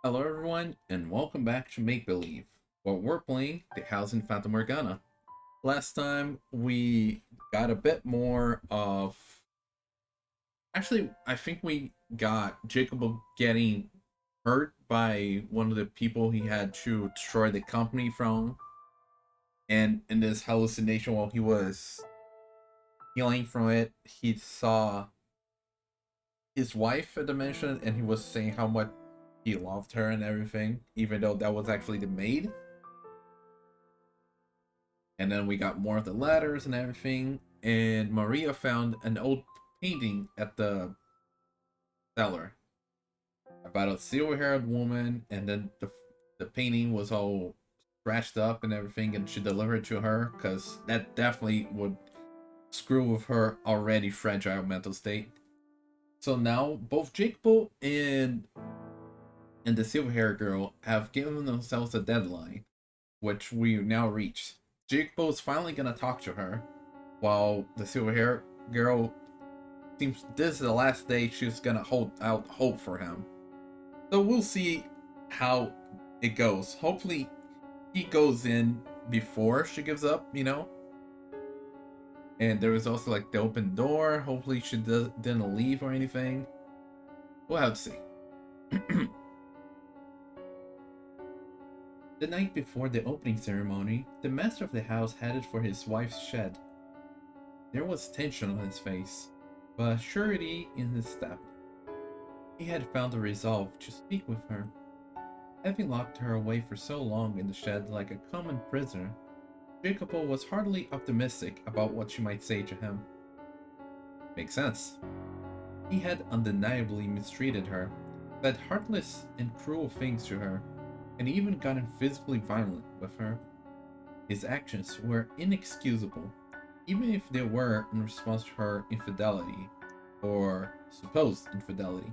Hello everyone, and welcome back to Make Believe, where we're playing the house in Fata Morgana. Last time we got a bit more of... Actually, I think we got Jacopo getting hurt by one of the people he had to destroy the company from. And in this hallucination while he was healing from it, he saw his wife at the mansion and he was saying how much he loved her and everything, even though that was actually the maid. And then we got more of the letters and everything. And Maria found an old painting at the cellar about a silver-haired woman, and then the painting was all scratched up and everything, and she delivered it to her because that definitely would screw with her already fragile mental state. So now both Jacopo and the silver-haired girl have given themselves a deadline, which we now reached. Jacopo is finally gonna talk to her, while the silver-haired girl seems this is the last day she's gonna hold out hope for him. So we'll see how it goes. Hopefully, he goes in before she gives up, you know. And there was also like the open door. Hopefully, she didn't leave or anything. We'll have to see. The night before the opening ceremony, the master of the house headed for his wife's shed. There was tension on his face, but surety in his step. He had found a resolve to speak with her. Having locked her away for so long in the shed like a common prisoner, Jacopo was hardly optimistic about what she might say to him. Makes sense. He had undeniably mistreated her, said heartless and cruel things to her, and even gotten physically violent with her. His actions were inexcusable, even if they were in response to her infidelity, or supposed infidelity.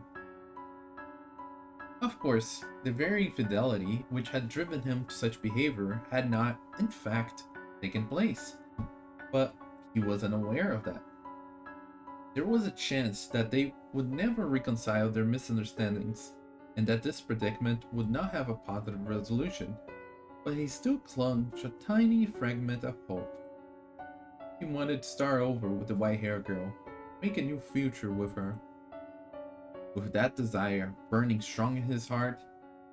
Of course, the very infidelity which had driven him to such behavior had not, in fact, taken place, but he was unaware of that. There was a chance that they would never reconcile their misunderstandings, and that this predicament would not have a positive resolution, but he still clung to a tiny fragment of hope. He wanted to start over with the white-haired girl, make a new future with her. With that desire burning strong in his heart,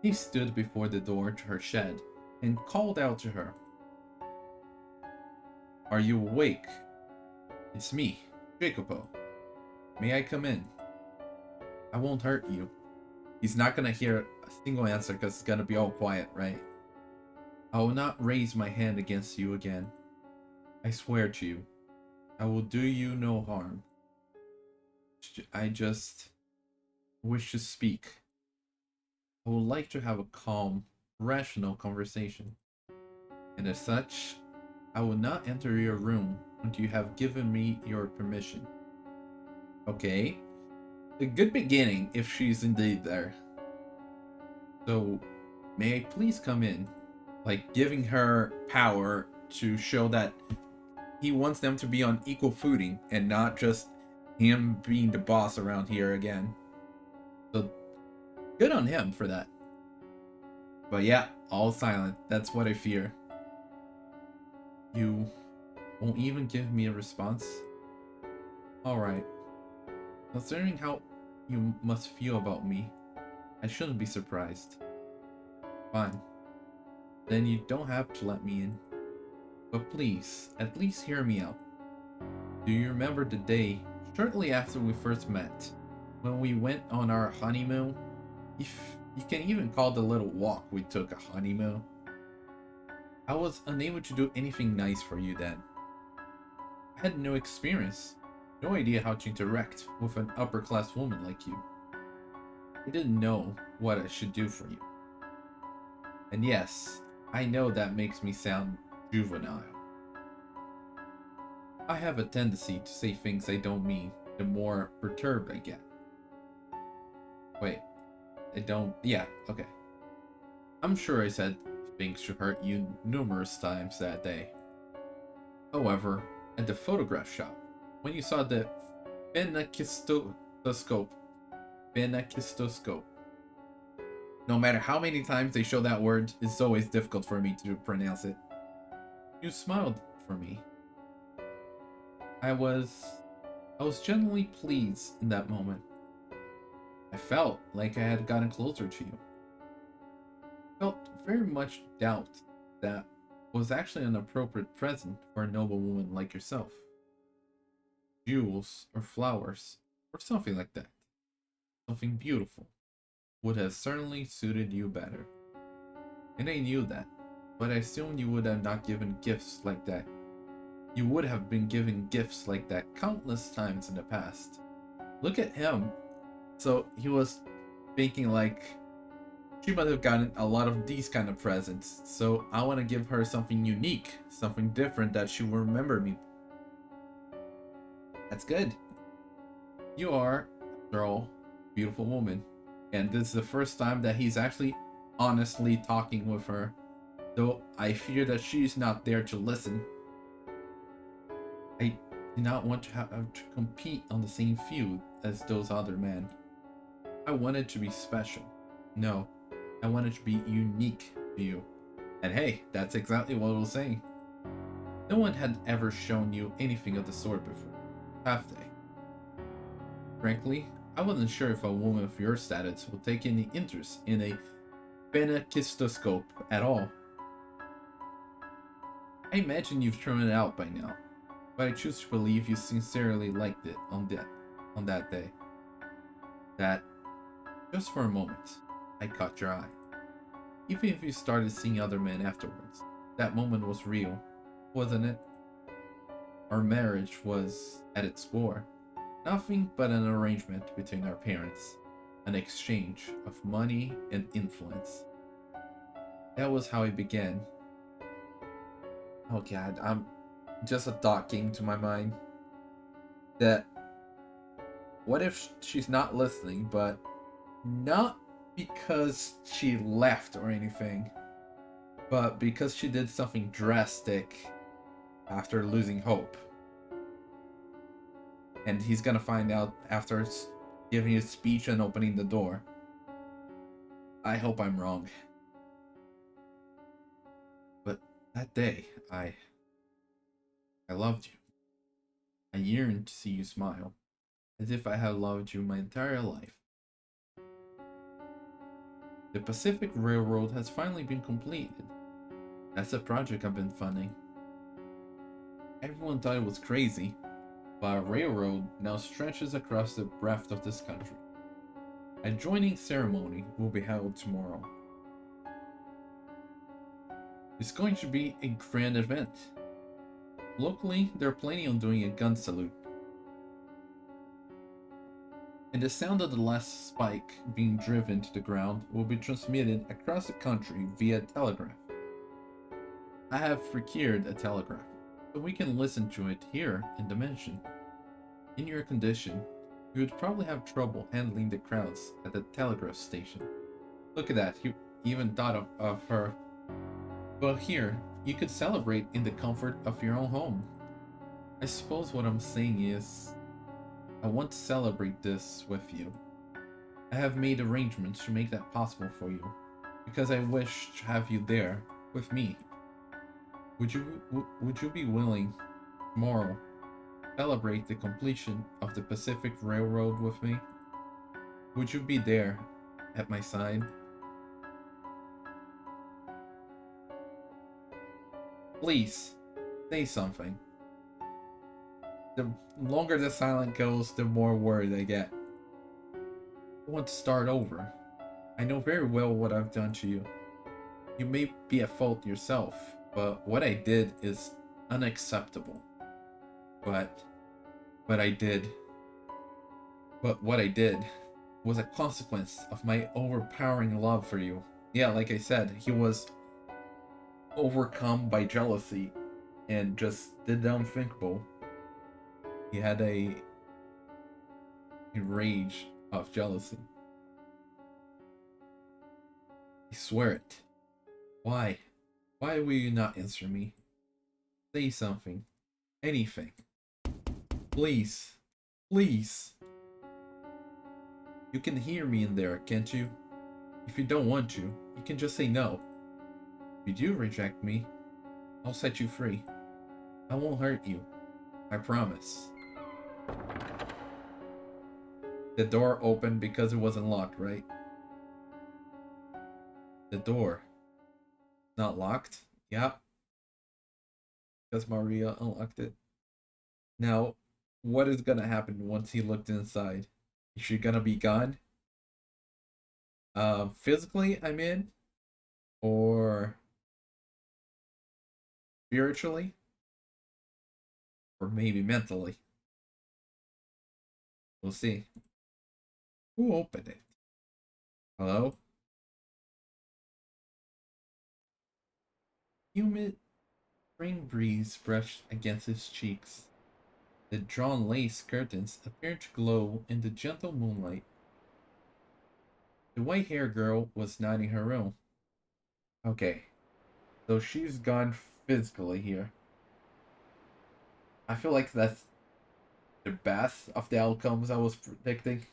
he stood before the door to her shed and called out to her. "Are you awake? It's me, Jacopo. May I come in? I won't hurt you." He's not gonna hear a single answer because it's gonna be all quiet, right? "I will not raise my hand against you again. I swear to you, I will do you no harm. I just wish to speak. I would like to have a calm, rational conversation. And as such, I will not enter your room until you have given me your permission." Okay. A good beginning if she's indeed there. "So, may I please come in?" Like giving her power to show that he wants them to be on equal footing and not just him being the boss around here again. So good on him for that. But yeah, all silent. That's what I fear. "You won't even give me a response? Alright. Considering how you must feel about me, I shouldn't be surprised. Fine. Then you don't have to let me in. But please, at least hear me out. Do you remember the day, shortly after we first met, when we went on our honeymoon? If you can even call the little walk we took a honeymoon. I was unable to do anything nice for you then. I had no experience, no idea how to interact with an upper-class woman like you. I didn't know what I should do for you. And yes, I know that makes me sound juvenile. I have a tendency to say things I don't mean the more perturbed I get. Wait, I don't... Yeah, okay. I'm sure I said things to hurt you numerous times that day. However, at the photograph shop, when you saw the phenakistoscope, No matter how many times they show that word, it's always difficult for me to pronounce it. You smiled for me. I was genuinely pleased in that moment. I felt like I had gotten closer to you. I felt very much doubt that was actually an appropriate present for a noble woman like yourself. Jewels or flowers or something like that. Something beautiful would have certainly suited you better. And I knew that, but I assumed you would have not given gifts like that. You would have been given gifts like that countless times in the past. Look at him. So he was thinking like, she might have gotten a lot of these kind of presents, so I want to give her something unique, something different that she will remember me. That's good. You are, after all, a beautiful woman. And this is the first time that he's actually honestly talking with her, though I fear that she's not there to listen. I do not want to have to compete on the same field as those other men. I wanted to be special. No, I wanted to be unique to you. And hey, that's exactly what I was saying. No one had ever shown you anything of the sort before, have they? Frankly, I wasn't sure if a woman of your status would take any interest in a phenakistoscope at all. I imagine you've thrown it out by now, but I choose to believe you sincerely liked it on that day. That, just for a moment, I caught your eye. Even if you started seeing other men afterwards, that moment was real, wasn't it? Our marriage was, at its core, nothing but an arrangement between our parents, an exchange of money and influence. That was how it began. Oh god, just a thought came to my mind that what if she's not listening, but not because she left or anything, but because she did something drastic after losing hope. And he's gonna find out after giving his speech and opening the door. I hope I'm wrong. But that day, I loved you. I yearned to see you smile, as if I had loved you my entire life. The Pacific Railroad has finally been completed. That's a project I've been funding. Everyone thought it was crazy, but a railroad now stretches across the breadth of this country. A joining ceremony will be held tomorrow. It's going to be a grand event. Locally, they're planning on doing a gun salute. And the sound of the last spike being driven to the ground will be transmitted across the country via telegraph. I have procured a telegraph, so we can listen to it here in the mansion. In your condition, you would probably have trouble handling the crowds at the telegraph station. Look at that, you even thought of her. But here, you could celebrate in the comfort of your own home. I suppose what I'm saying is, I want to celebrate this with you. I have made arrangements to make that possible for you, because I wish to have you there with me. Would you be willing tomorrow celebrate the completion of the Pacific Railroad with me? Would you be there at my side? Please, say something. The longer the silence goes, the more worried I get. I want to start over. I know very well what I've done to you. You may be at fault yourself, but what I did is unacceptable. But I did. But what I did was a consequence of my overpowering love for you. Yeah, like I said, he was overcome by jealousy and just did the unthinkable. He had a rage of jealousy. I swear it. Why? Why will you not answer me? Say something. Anything. Please. Please. You can hear me in there, can't you? If you don't want to, you can just say no. If you do reject me, I'll set you free. I won't hurt you. I promise. The door opened because it wasn't locked, right? The door. Not locked? Yep. Because Maria unlocked it. Now, what is gonna happen once he looked inside? Is she gonna be gone? Physically, I mean? Or spiritually? Or maybe mentally? We'll see. Who opened it? Hello? Humid spring breeze brushed against his cheeks. The drawn lace curtains appeared to glow in the gentle moonlight. The white-haired girl was not in her room. Okay, so she's gone physically here. I feel like that's the best of the outcomes I was predicting.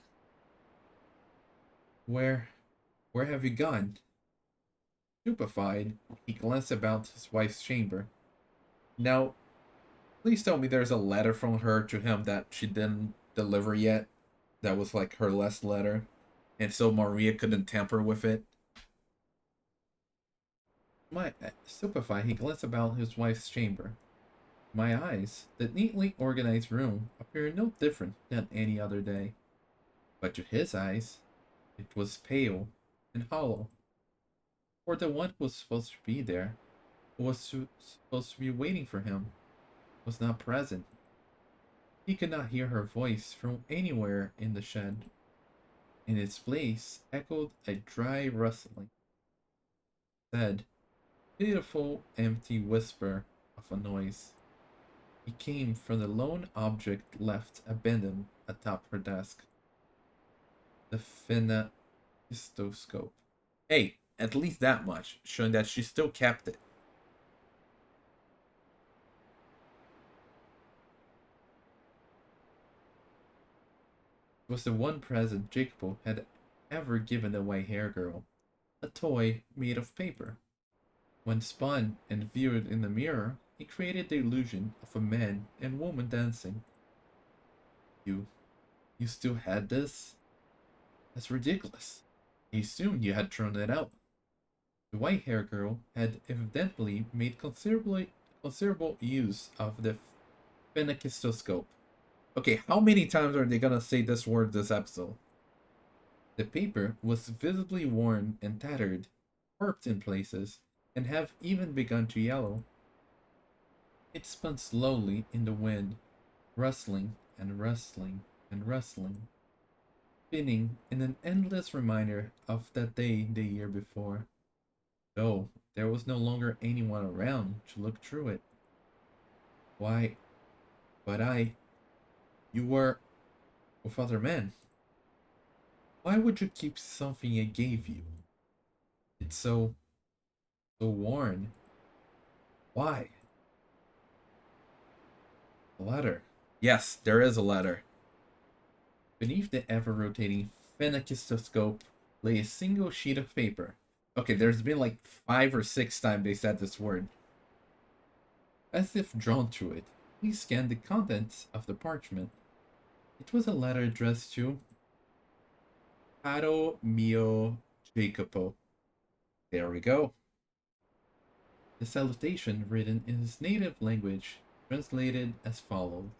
Where, where have you gone? Stupefied, he glanced about his wife's chamber. Now, please tell me there's a letter from her to him that she didn't deliver yet. That was like her last letter. And so Maria couldn't tamper with it. Stupefied, he glanced about his wife's chamber. My eyes, the neatly organized room, appeared no different than any other day. But to his eyes, it was pale and hollow. For the one who was supposed to be there, who was supposed to be waiting for him, was not present. He could not hear her voice from anywhere in the shed. In its place echoed a dry rustling, sad, pitiful, empty whisper of a noise. It came from the lone object left abandoned atop her desk. The phenakistoscope. Hey, at least that much, showing that she still kept it. It was the one present Jacopo had ever given the white hair girl, a toy made of paper. When spun and viewed in the mirror, it created the illusion of a man and woman dancing. You, you still had this? That's ridiculous. I assumed you had thrown it out. The white hair girl had evidently made considerable use of the phenakistoscope. Okay, how many times are they gonna say this word this episode? The paper was visibly worn and tattered, warped in places, and have even begun to yellow. It spun slowly in the wind, rustling and rustling and rustling, spinning in an endless reminder of that day the year before, though there was no longer anyone around to look through it. Why, but you were with other men. Why would you keep something I gave you? It's so worn. Why? A letter. Yes, there is a letter. Beneath the ever-rotating phenakistoscope lay a single sheet of paper. Okay, there's been like 5 or 6 times they said this word. As if drawn to it, he scanned the contents of the parchment. It was a letter addressed to Caro mio Jacopo. There we go. The salutation, written in his native language, translated as follows.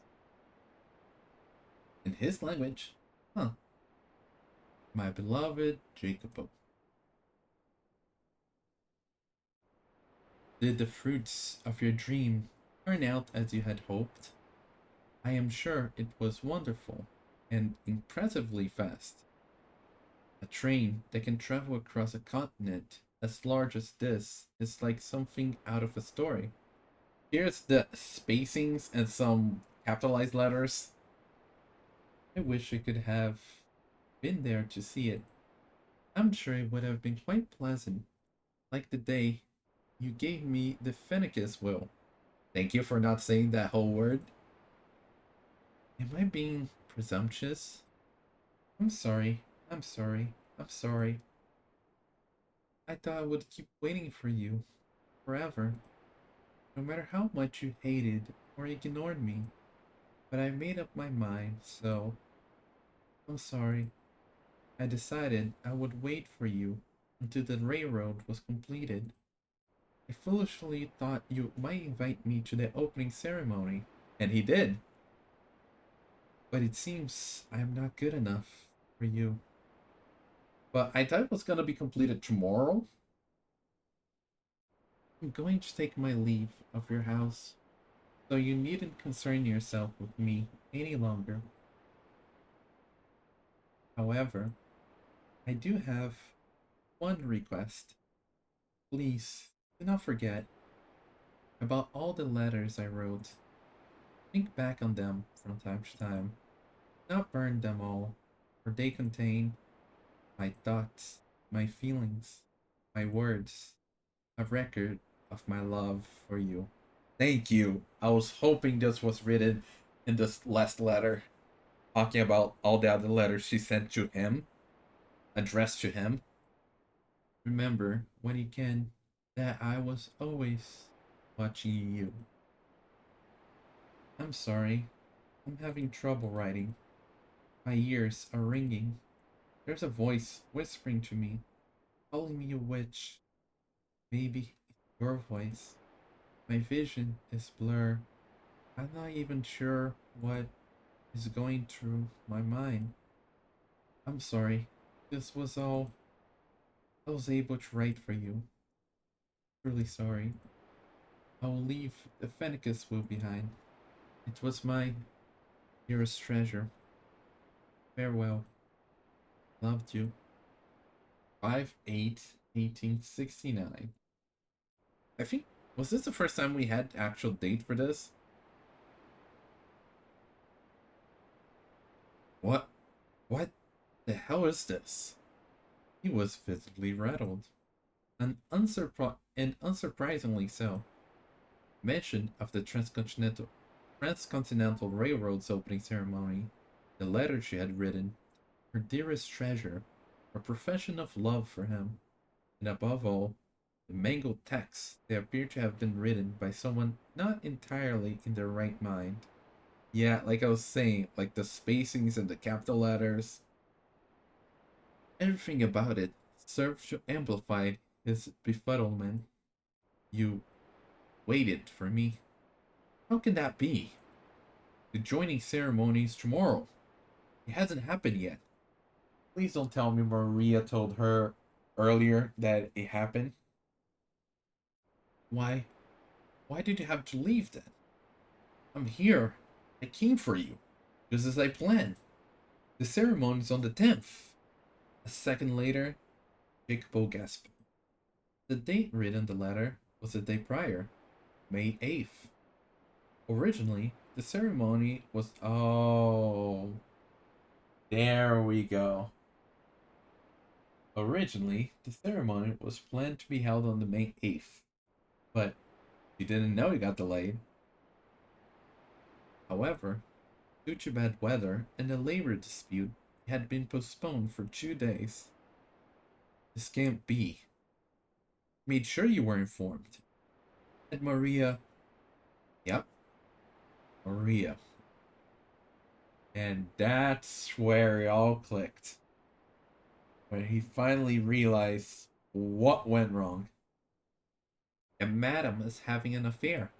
In his language? Huh. My beloved Jacopo. Did the fruits of your dream turn out as you had hoped? I am sure it was wonderful and impressively fast. A train that can travel across a continent as large as this is like something out of a story. Here's the spacings and some capitalized letters. I wish I could have been there to see it. I'm sure it would have been quite pleasant, like the day you gave me the Fennecis will. Thank you for not saying that whole word. Am I being presumptuous? I'm sorry. I'm sorry. I'm sorry. I thought I would keep waiting for you forever, no matter how much you hated or ignored me. But I made up my mind, so I'm sorry. I decided I would wait for you until the railroad was completed. I foolishly thought you might invite me to the opening ceremony, and he did. But it seems I am not good enough for you. But I thought it was gonna be completed tomorrow. I'm going to take my leave of your house, so you needn't concern yourself with me any longer. However, I do have one request. Please do not forget about all the letters I wrote. Think back on them from time to time. Not burn them all, for they contain my thoughts, my feelings, my words, a record of my love for you. Thank you. I was hoping this was written in this last letter, talking about all the other letters she sent to him, addressed to him. Remember, when you can, that I was always watching you. I'm sorry. I'm having trouble writing. My ears are ringing. There's a voice whispering to me, calling me a witch. Maybe it's your voice. My vision is blurred. I'm not even sure what is going through my mind. I'm sorry. This was all I was able to write for you. Truly sorry. I will leave the Fennicus will behind. It was my dearest treasure. Farewell. Loved you. 5/8/1869. I think, was this the first time we had actual date for this? What? What the hell is this? He was visibly rattled, and unsurprisingly so. Mention of the Transcontinental Railroad's opening ceremony, the letter she had written, her dearest treasure, her profession of love for him, and above all, the mangled texts they appear to have been written by someone not entirely in their right mind. Yeah, like I was saying, like the spacings and the capital letters, everything about it served to amplify his befuddlement. You waited for me. How can that be? The joining ceremony is tomorrow. It hasn't happened yet. Please don't tell me Maria told her earlier that it happened. Why? Why did you have to leave then? I'm here. I came for you. Just as I planned. The ceremony's on the 10th. A second later, Jacopo gasped. The date written in the letter was the day prior, May 8th. Originally, the ceremony was. Oh, there we go. Originally, the ceremony was planned to be held on the May 8th, but you didn't know it got delayed. However, due to bad weather and a labor dispute, it had been postponed for 2 days. This can't be. Made sure you were informed. And Maria. Yep, Maria. And that's where it all clicked. When he finally realized what went wrong. And Madam is having an affair.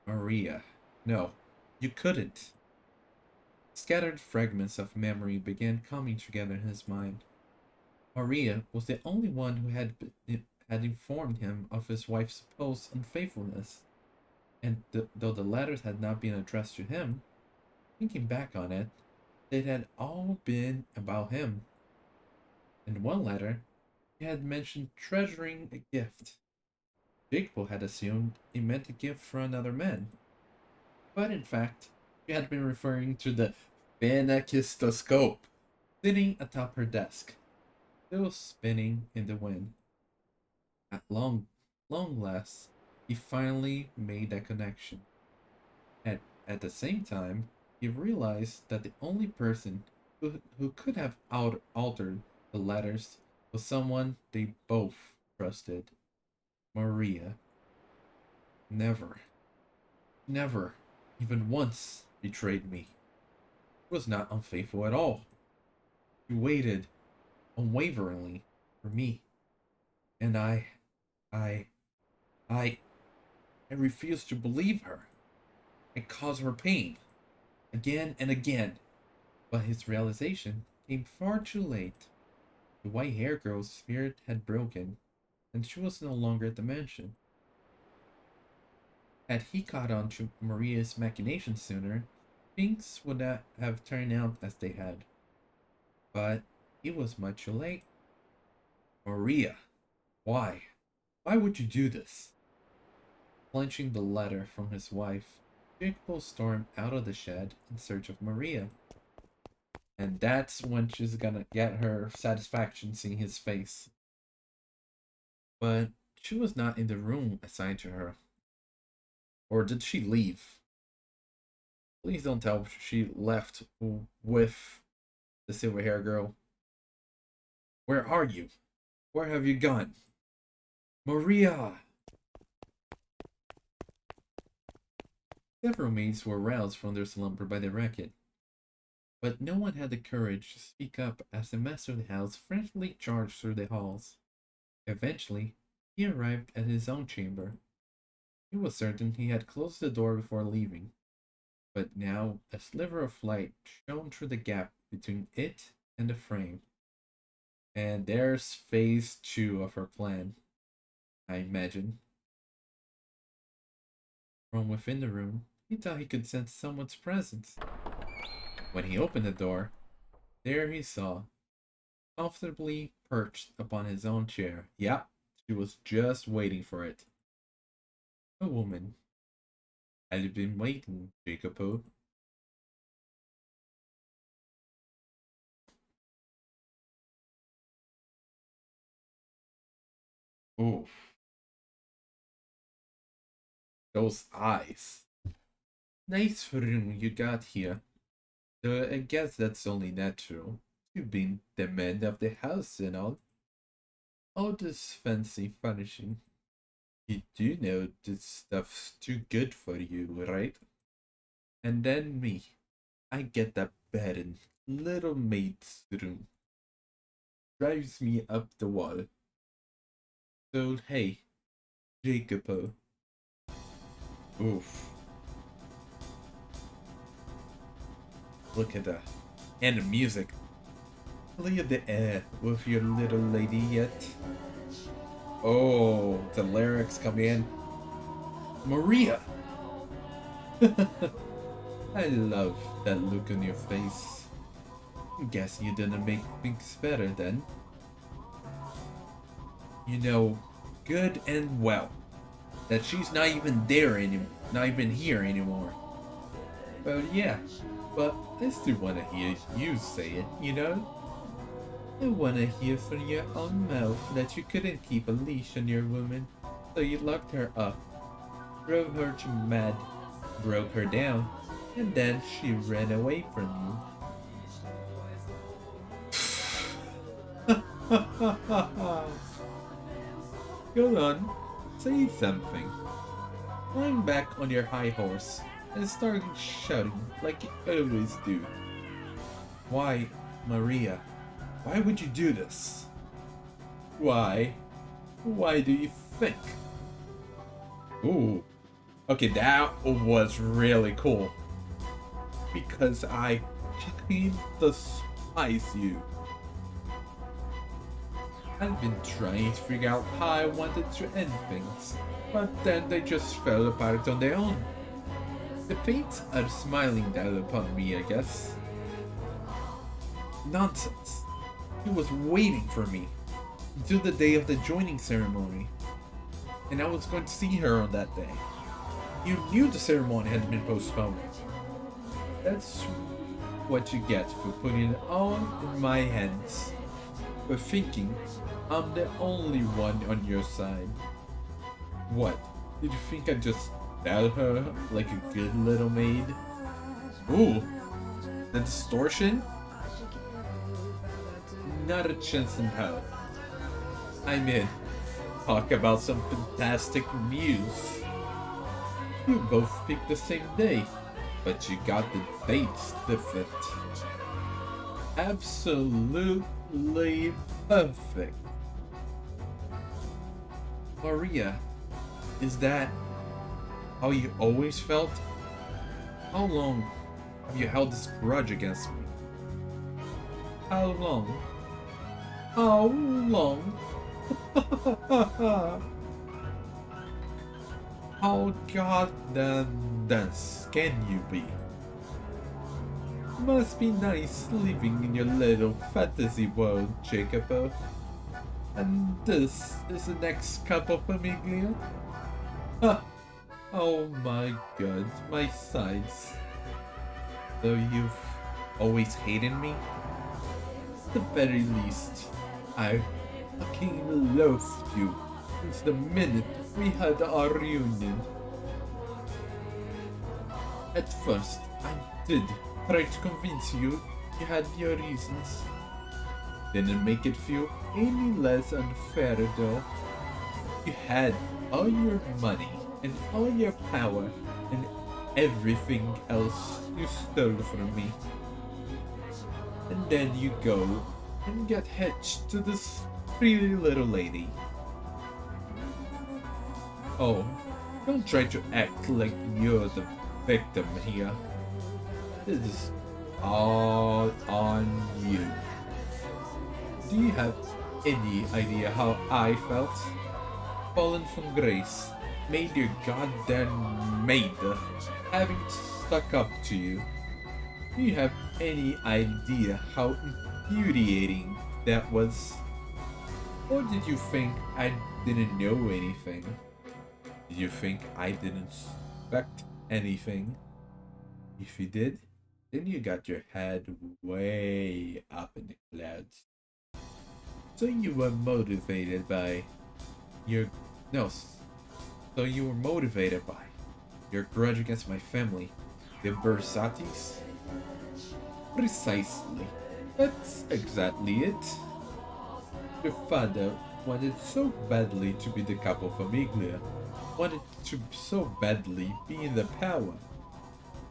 Maria. No, you couldn't. Scattered fragments of memory began coming together in his mind. Maria was the only one who had informed him of his wife's supposed unfaithfulness, and though the letters had not been addressed to him, thinking back on it, they had all been about him. In one letter, he had mentioned treasuring a gift. Jacopo had assumed it meant a gift for another man, but in fact, she had been referring to the phenakistoscope sitting atop her desk, still spinning in the wind. At long last, he finally made that connection. At the same time, he realized that the only person who could have altered the letters was someone they both trusted. Maria never, never, even once betrayed me. She was not unfaithful at all. She waited unwaveringly for me. And I, I, I refused to believe her. I caused her pain, again and again. But his realization came far too late. The white hair girl's spirit had broken, and she was no longer at the mansion. Had he caught on to Maria's machinations sooner, things would not have turned out as they had. But it was much too late. Maria, why? Why would you do this? Clenching the letter from his wife, Jacopo stormed out of the shed in search of Maria. And that's when she's gonna get her satisfaction seeing his face. But she was not in the room assigned to her. Or did she leave? Please don't tell she left with the silver hair girl. Where are you? Where have you gone? Maria! Several maids were roused from their slumber by the racket, but no one had the courage to speak up as the master of the house frantically charged through the halls. Eventually, he arrived at his own chamber. He was certain he had closed the door before leaving, but now a sliver of light shone through the gap between it and the frame. And there's phase 2 of her plan, I imagine. From within the room, he thought he could sense someone's presence. When he opened the door, there he saw, comfortably perched upon his own chair. Yep, she was just waiting for it. A woman. Had you been waiting, Jacopo? Oh, those eyes. Nice room you got here. Though I guess that's only natural. You've been the man of the house and all. All this fancy furnishing. You do know this stuff's too good for you, right? And then me. I get that bed in little maid's room. Drives me up the wall. So hey, Jacopo. Oof. Look at that. And the music. Clear the air with your little lady yet. Oh, the lyrics come in. Maria! I love that look on your face. Guess you didn't make things better then. You know, good and well, that she's not even there anymore, not even here anymore. Well, yeah, but I still wanna hear you say it, you know? I wanna hear from your own mouth that you couldn't keep a leash on your woman, so you locked her up, drove her to mad, broke her down, and then she ran away from you. Go on, say something. Climb back on your high horse and start shouting like you always do. Why, Maria? Why would you do this? Why? Why do you think? Ooh. Okay, that was really cool. Because I fucking despise you. I've been trying to figure out how I wanted to end things, but then they just fell apart on their own. The fates are smiling down upon me, I guess. Nonsense. She was waiting for me until the day of the joining ceremony, and I was going to see her on that day. You knew the ceremony had been postponed. That's what you get for putting it all in my hands. For thinking I'm the only one on your side. What? Did you think I'd just tell her like a good little maid? Ooh, the distortion? Not a chance in hell. I mean, talk about some fantastic news. You both picked the same day, but you got the dates different. Absolutely perfect. Maria, is that how you always felt? How long have you held this grudge against me? How long? How long? How goddamn dense can you be? Must be nice living in your little fantasy world, Jacopo. And this is the next cup of famiglia? Ha! Oh my god, my sides. Though you've always hated me? At the very least, I fucking loathed you since the minute we had our reunion. At first, I did try to convince you you had your reasons. Didn't make it feel any less unfair though. You had all your money and all your power and everything else you stole from me. And then you go and get hitched to this pretty little lady. Oh, don't try to act like you're the victim here. This is all on you. Do you have any idea how I felt? Fallen from grace, made your goddamn maid, having stuck up to you. Do you have any idea how infuriating that was? Or did you think I didn't know anything? Did you think I didn't suspect anything? If you did, then you got your head way up in the clouds. So you were motivated by your... No, so you were motivated by your grudge against my family, the Bersatis? Precisely. That's exactly it. Your father wanted so badly to be the capo famiglia, wanted to so badly be in the power,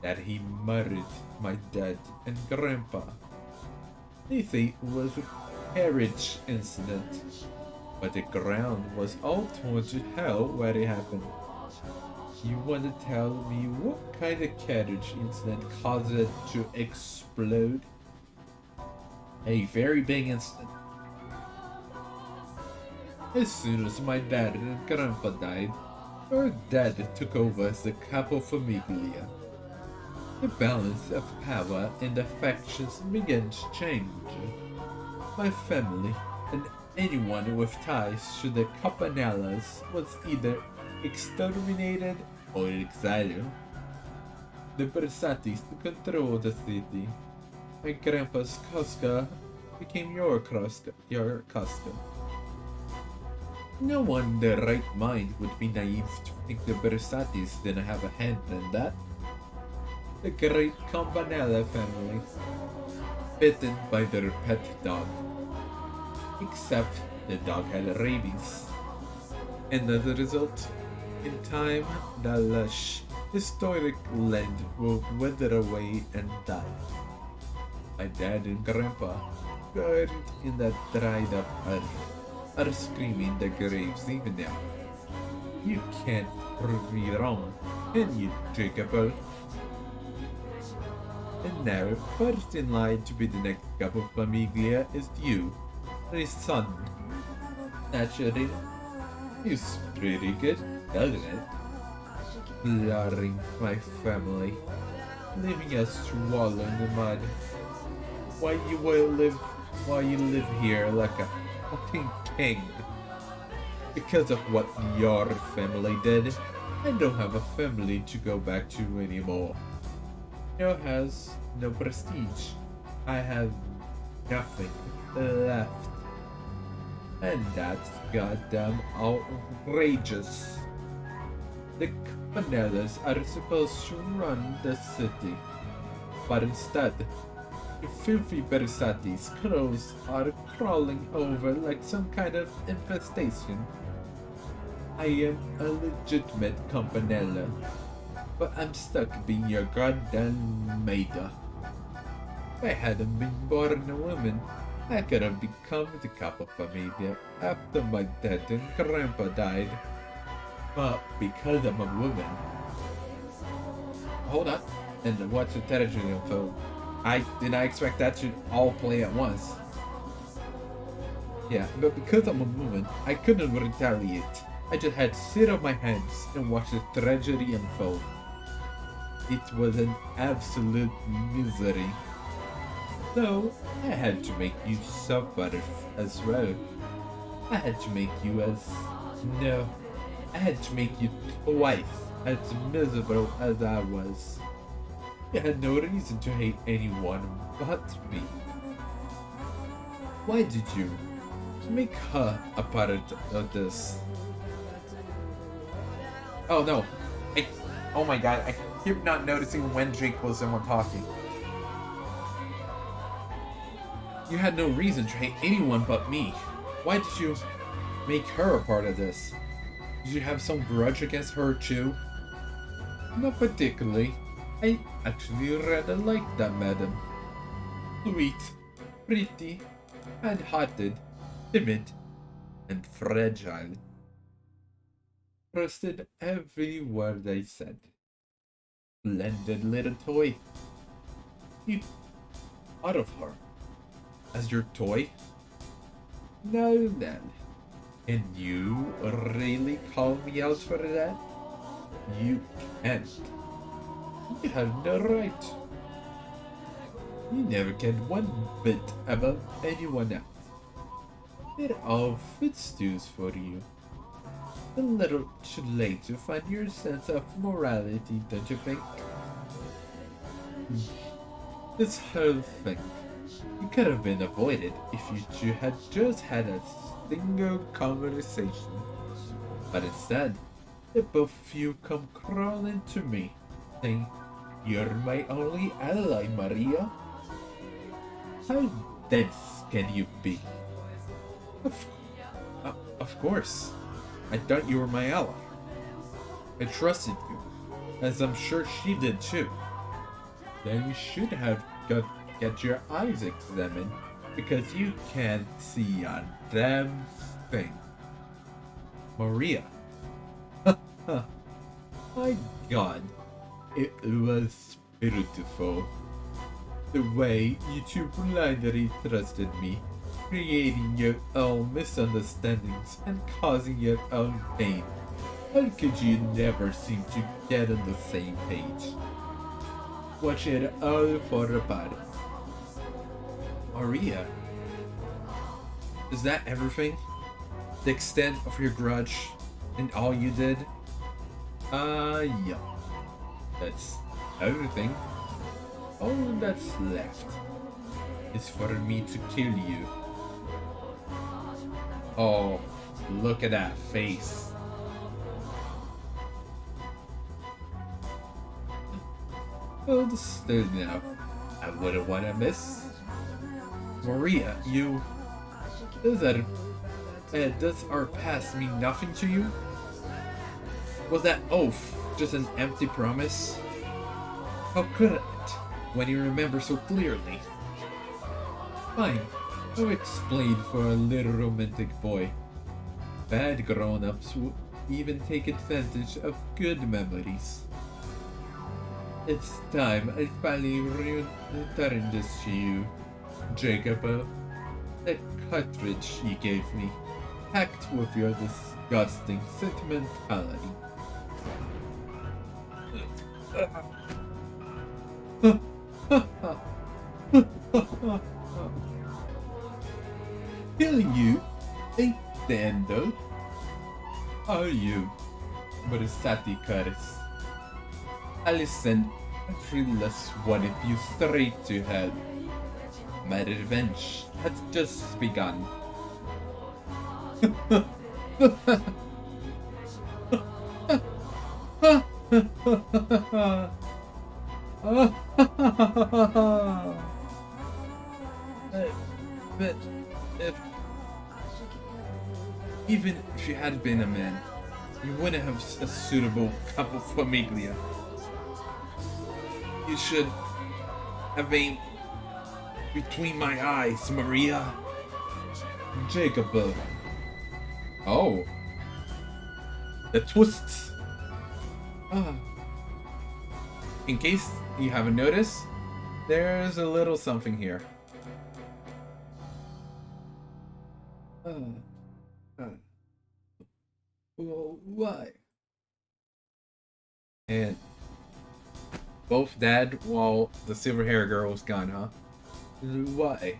that he murdered my dad and grandpa. They say it was a carriage incident, but the ground was all torn to hell where it happened. You want to tell me what kind of carriage incident caused it to explode? A very big incident. As soon as my dad and grandpa died, our dad took over as the capo famiglia. The balance of power and affections began to change. My family and anyone with ties to the Campanellas was either exterminated or exiled. The Versatis took control of the city. My grandpa's Costco became your Costco. No one in their right mind would be naive to think the Versatis didn't have a hand in that. The great Campanella family, bitten by their pet dog. Except the dog had rabies. And as a result, in time, the lush, historic land will wither away and die. My dad and grandpa, buried in that dried up earth, are screaming their graves even now. You can't prove me wrong, can you, Jacopo? And now, first in line to be the next capo famiglia is you, his son. Naturally, he's pretty good, doesn't it? Slaughtering my family, leaving us to wallow in the mud. Why you live here like a fucking king? Because of what your family did. I don't have a family to go back to anymore. No house, no prestige. I have nothing left. And that's goddamn outrageous. The Campanellas are supposed to run the city, but instead, filthy Bersati's crows are crawling over like some kind of infestation. I am a legitimate campanella, but I'm stuck being your goddamn maida. If I hadn't been born a woman, I could have become the capo familia after my dad and grandpa died. But because I'm a woman... Hold up, and what's the territory info? I did not expect that to all play at once. Yeah, but because I'm a woman, I couldn't retaliate. I just had to sit on my hands and watch the tragedy unfold. It was an absolute misery. So, I had to make you suffer as well. I had to make you I had to make you twice as miserable as I was. You had no reason to hate anyone but me. Why did you make her a part of this? Oh no. Oh my god, I keep not noticing when Jake was the one talking. You had no reason to hate anyone but me. Why did you make her a part of this? Did you have some grudge against her too? Not particularly. I actually rather like that madam. Sweet, pretty, kind-hearted, timid, and fragile. Trusted every word I said. Splendid little toy. You thought of her as your toy? Now then, can you really call me out for that? You can't. You have no right. You never cared one bit about anyone else. It all fits stews for you. A little too late to find your sense of morality, don't you think? This whole thing, it could have been avoided if you two had just had a single conversation. But instead, the both of you come crawling to me, saying, "You're my only ally, Maria." How dense can you be? Of course. I thought you were my ally. I trusted you, as I'm sure she did too. Then you should have get your eyes examined, because you can't see a damn thing. Maria. My god, it was beautiful. The way you two blindly trusted me, creating your own misunderstandings and causing your own pain. How could you never seem to get on the same page? Watch it all for about it. Maria, is that everything? The extent of your grudge and all you did? Yeah. That's everything. All that's left is for me to kill you. Oh, look at that face. Well, still now, I wouldn't want to miss. Maria, you... Does our past mean nothing to you? Was that oath just an empty promise? How could it, when you remember so clearly? Fine, I'll explain for a little romantic boy. Bad grown-ups will even take advantage of good memories. It's time I finally return this to you, Jacopo. That cartridge you gave me, packed with your disgusting sentimentality. Killing you ain't the end though. Are you? Bersati Curtis. Alison, Trillas wanted you straight to hell. My revenge has just begun. Uh, but if even if you had been a man, you wouldn't have a suitable couple famiglia. You should have aimed between my eyes, Maria. Jacopo. Oh, the twists. Ah, in case you haven't noticed, there's a little something here. Uh, well, why? And both dead while the silver hair girl was gone, huh? Why?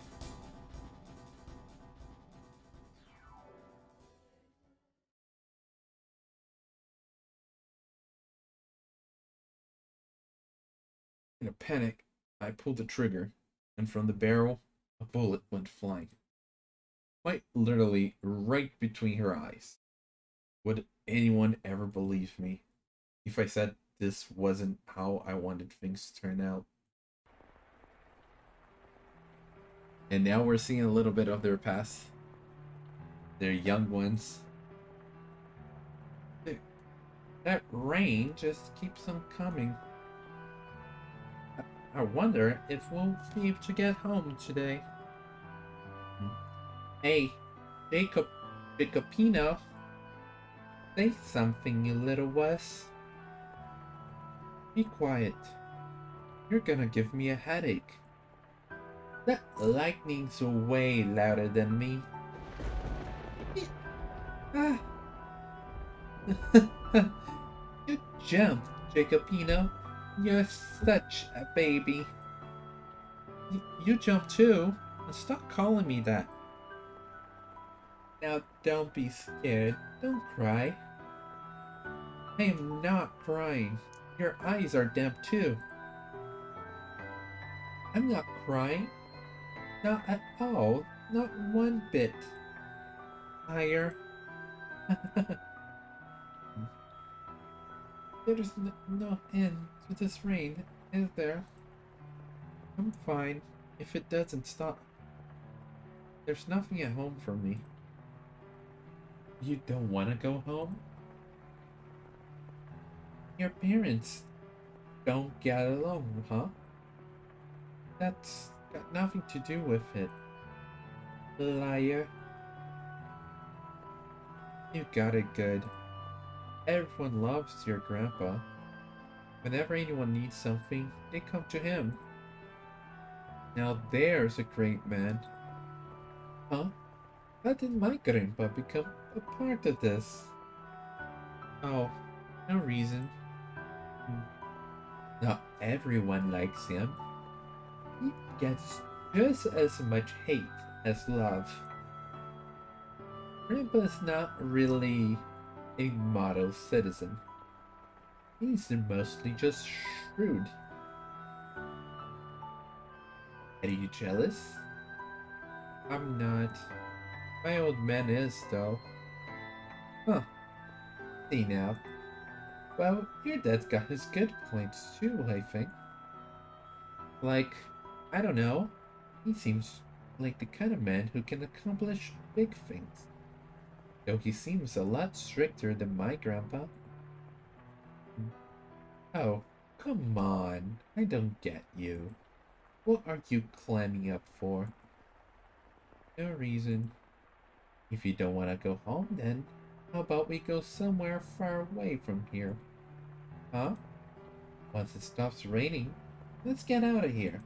In a panic, I pulled the trigger, and from the barrel, a bullet went flying. Quite literally right between her eyes. Would anyone ever believe me if I said this wasn't how I wanted things to turn out? And now we're seeing a little bit of their past. They're young ones. That rain just keeps on coming. I wonder if we'll be able to get home today. Hey, Jacopino, say something, you little wuss. Be quiet. You're gonna give me a headache. That lightning's way louder than me. Ah. Good jump, Jacopino. You're such a baby. You jump too. Stop calling me that. Now don't be scared. Don't cry. I am not crying. Your eyes are damp too. I'm not crying. Not at all. Not one bit. Liar. There's no end to this rain, is there? I'm fine if it doesn't stop. There's nothing at home for me. You don't want to go home? Your parents don't get along, huh? That's got nothing to do with it. Liar. You got it good. Everyone loves your grandpa. Whenever anyone needs something, they come to him. Now there's a great man. Huh? How did my grandpa become a part of this? Oh, no reason. Not everyone likes him. He gets just as much hate as love. Grandpa's not really a model citizen. He's mostly just shrewd. Are you jealous? I'm not. My old man is, though. Huh. See now. Well, your dad's got his good points too, I think. Like, I don't know. He seems like the kind of man who can accomplish big things. Though he seems a lot stricter than my grandpa. Oh, come on. I don't get you. What are you climbing up for? No reason. If you don't want to go home, then how about we go somewhere far away from here? Huh? Once it stops raining, let's get out of here.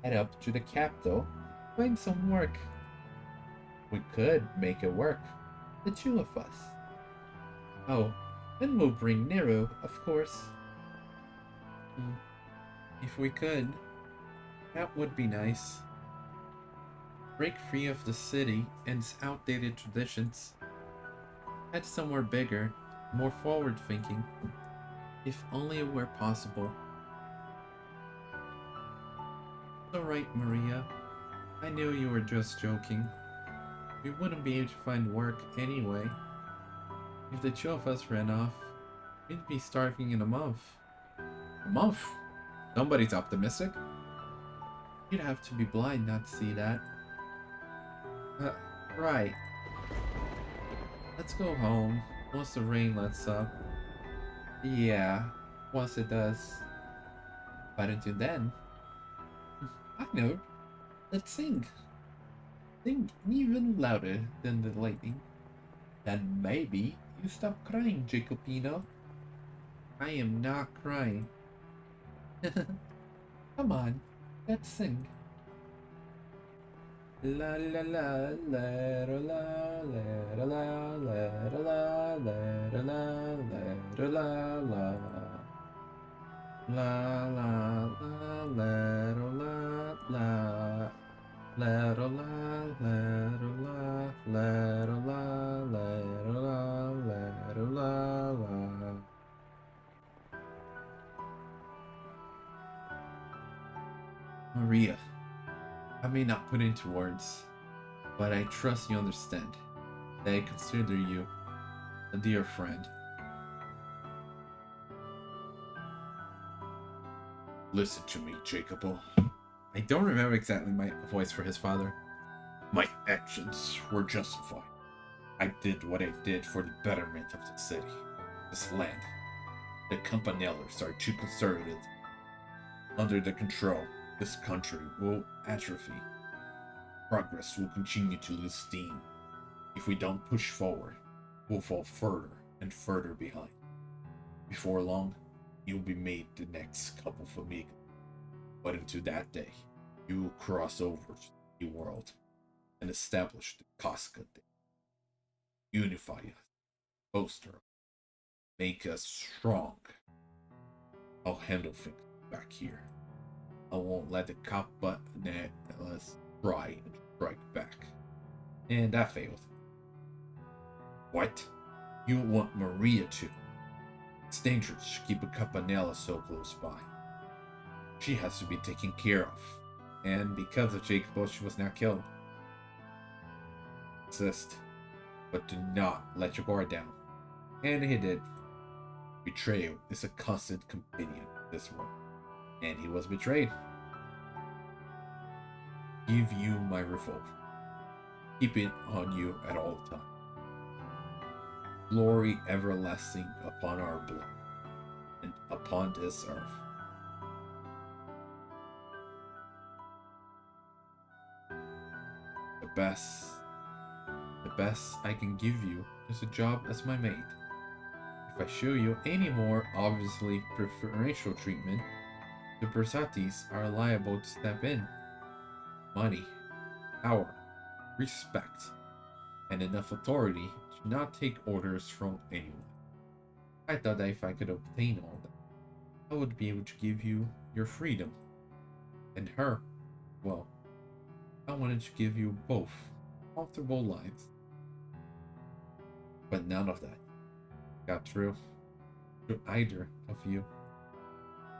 Head up to the capital, find some work. We could make it work, the two of us. Oh, and we'll bring Nero, of course. If we could, that would be nice. Break free of the city and its outdated traditions. Head somewhere bigger, more forward-thinking. If only it were possible. It's alright, Maria. I knew you were just joking. We wouldn't be able to find work anyway. If the two of us ran off, we'd be starving in a month. A month? Somebody's optimistic. You'd have to be blind not to see that. Uh, right. Let's go home once the rain lets up. Yeah, once it does. But until then, I know. Let's sing. Sing even louder than the lightning. Then maybe you stop crying, Jacopino. I am not crying. Come on, let's sing. La la la la la la la la la la la la la la. La la la la la la. La la la la la la la la la la. Maria, I may not put into words, but I trust you understand that I consider you a dear friend. Listen to me, Jacopo. I don't remember exactly my voice for his father. My actions were justified. I did what I did for the betterment of the city, this land. The Campanellas are too conservative. Under their control, this country will atrophy. Progress will continue to lose steam. If we don't push forward, we'll fall further and further behind. Before long, you'll be made the next couple of amigos. But until that day, you will cross over to the new world and establish the Casca Day. Unify us, bolster us, make us strong. I'll handle things back here. I won't let the Campanellas try and strike back. And that failed. What? You want Maria to? It's dangerous to keep a Campanella so close by. She has to be taken care of. And because of Jacopo, she was not killed. Insist, but do not let your guard down. And he did. Betrayal is a constant companion of this world. And he was betrayed. Give you my revolver. Keep it on you at all times. Glory everlasting upon our blood and upon this earth. The best I can give you is a job as my maid. If I show you any more obviously preferential treatment, the Bersatis are liable to step in. Money, power, respect, and enough authority to not take orders from anyone. I thought that if I could obtain all that, I would be able to give you your freedom. And her, well, I wanted to give you both comfortable lives. But none of that got through to either of you.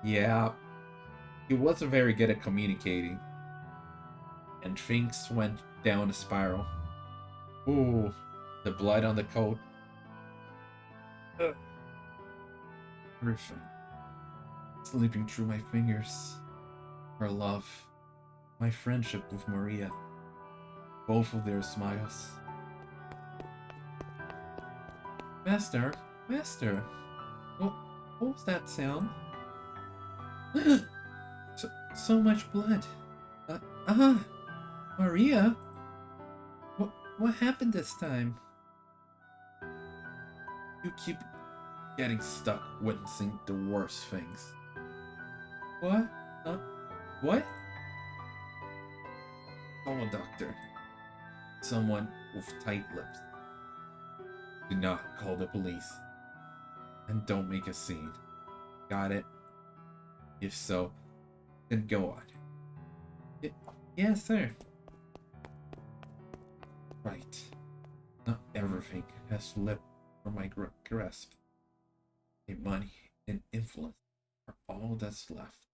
Yeah, he wasn't very good at communicating. And things went down a spiral. Ooh, the blood on the coat. Everything slipping through my fingers. Her love, my friendship with Maria, both of their smiles. Master, Master, what was that sound? so much blood. Maria? What happened this time? You keep getting stuck witnessing the worst things. What? What? Call a doctor. Someone with tight lips. Do not call the police. And don't make a scene. Got it? If so, then go on. Yes, sir. Right. Not everything has slipped from my grasp. And money and influence are all that's left.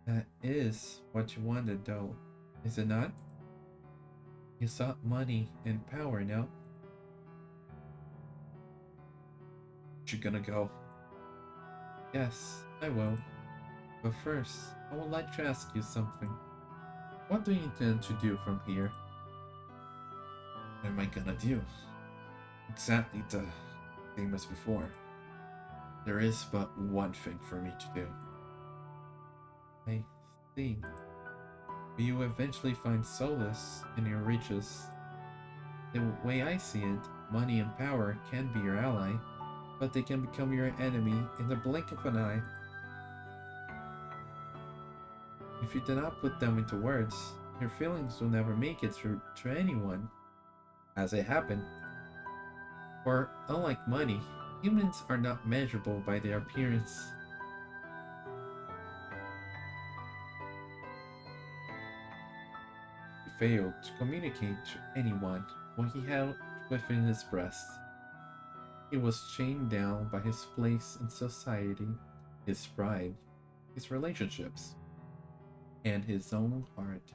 That is what you wanted, though, is it not? You sought money and power now. You gonna go? Yes, I will. But first, I would like to ask you something. What do you intend to do from here? What am I gonna do? Exactly the same as before. There is but one thing for me to do. I see. Will you eventually find solace in your riches? The way I see it, money and power can be your ally, but they can become your enemy in the blink of an eye. If you do not put them into words, your feelings will never make it through to anyone, as it happened. For unlike money, humans are not measurable by their appearance. He failed to communicate to anyone what he held within his breast. He was chained down by his place in society, his pride, his relationships, and his own heart.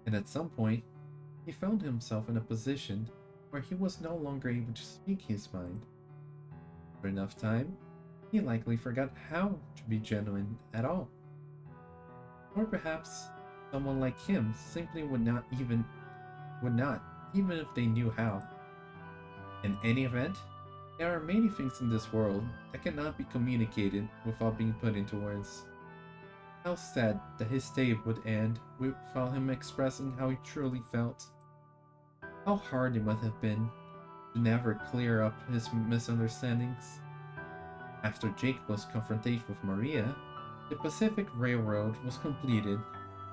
And at some point, he found himself in a position where he was no longer able to speak his mind. For enough time, he likely forgot how to be genuine at all. Or perhaps someone like him simply would not, even if they knew how. In any event, there are many things in this world that cannot be communicated without being put into words. How sad that his stay would end without him expressing how he truly felt. How hard it must have been to never clear up his misunderstandings. After Jacob's confrontation with Maria, the Pacific Railroad was completed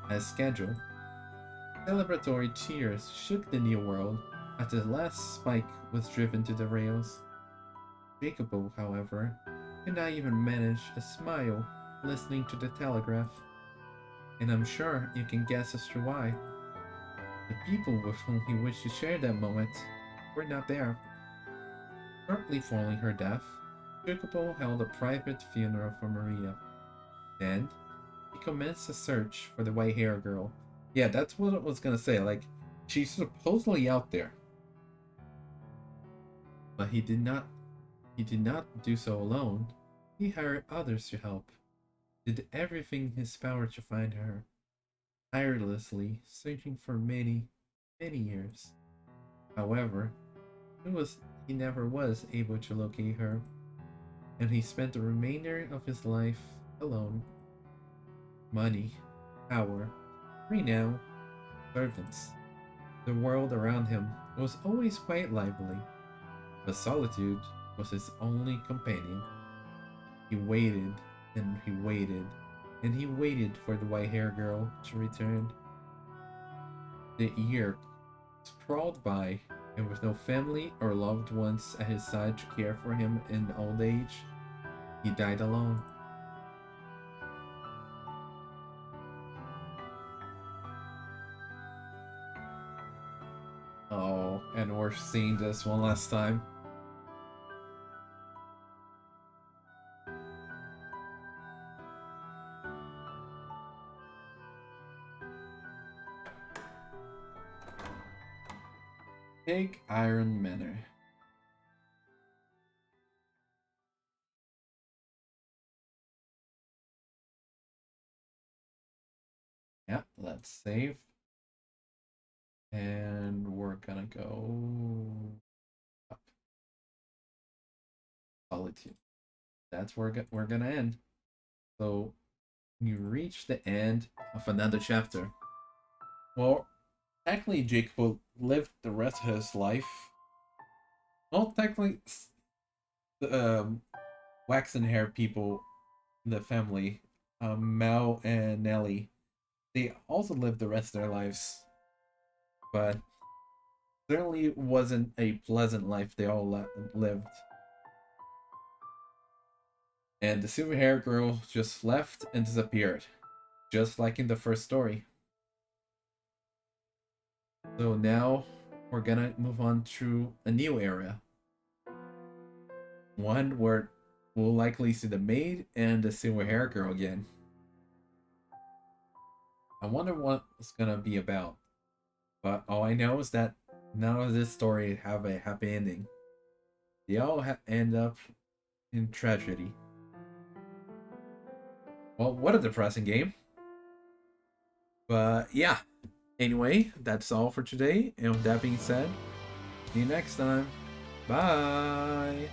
as scheduled. Celebratory cheers shook the New World as the last spike was driven to the rails. Jacopo, however, could not even manage a smile listening to the telegraph, and I'm sure you can guess as to why. The people with whom he wished to share that moment were not there. Shortly following her death, Jacopo held a private funeral for Maria. Then, he commenced a search for the white-haired girl. Yeah, that's what I was gonna say, like, she's supposedly out there. But he did not do so alone. He hired others to help, did everything in his power to find her, tirelessly searching for many, many years. However, he never was able to locate her, and he spent the remainder of his life alone. Money, power, renown, servants. The world around him was always quite lively, but solitude was his only companion. He waited and he waited and he waited for the white-haired girl to return. The year crawled by, and with no family or loved ones at his side to care for him in old age, he died alone. Oh, and we're seeing this one last time. Big Iron Manor. Yep, let's save. And we're gonna go up. Solitude. That's where we're gonna end. So you reach the end of another chapter. Well, technically, Jacob lived the rest of his life. Well, technically, the waxen hair people in the family, Mel and Nellie, they also lived the rest of their lives, but certainly wasn't a pleasant life they all lived. And the silver hair girl just left and disappeared, just like in the first story. So now we're gonna move on to a new area. One where we'll likely see the maid and the silver hair girl again. I wonder what it's gonna be about. But all I know is that none of this story have a happy ending. They all end up in tragedy. Well, what a depressing game. But yeah. Anyway, that's all for today. And with that being said, see you next time. Bye.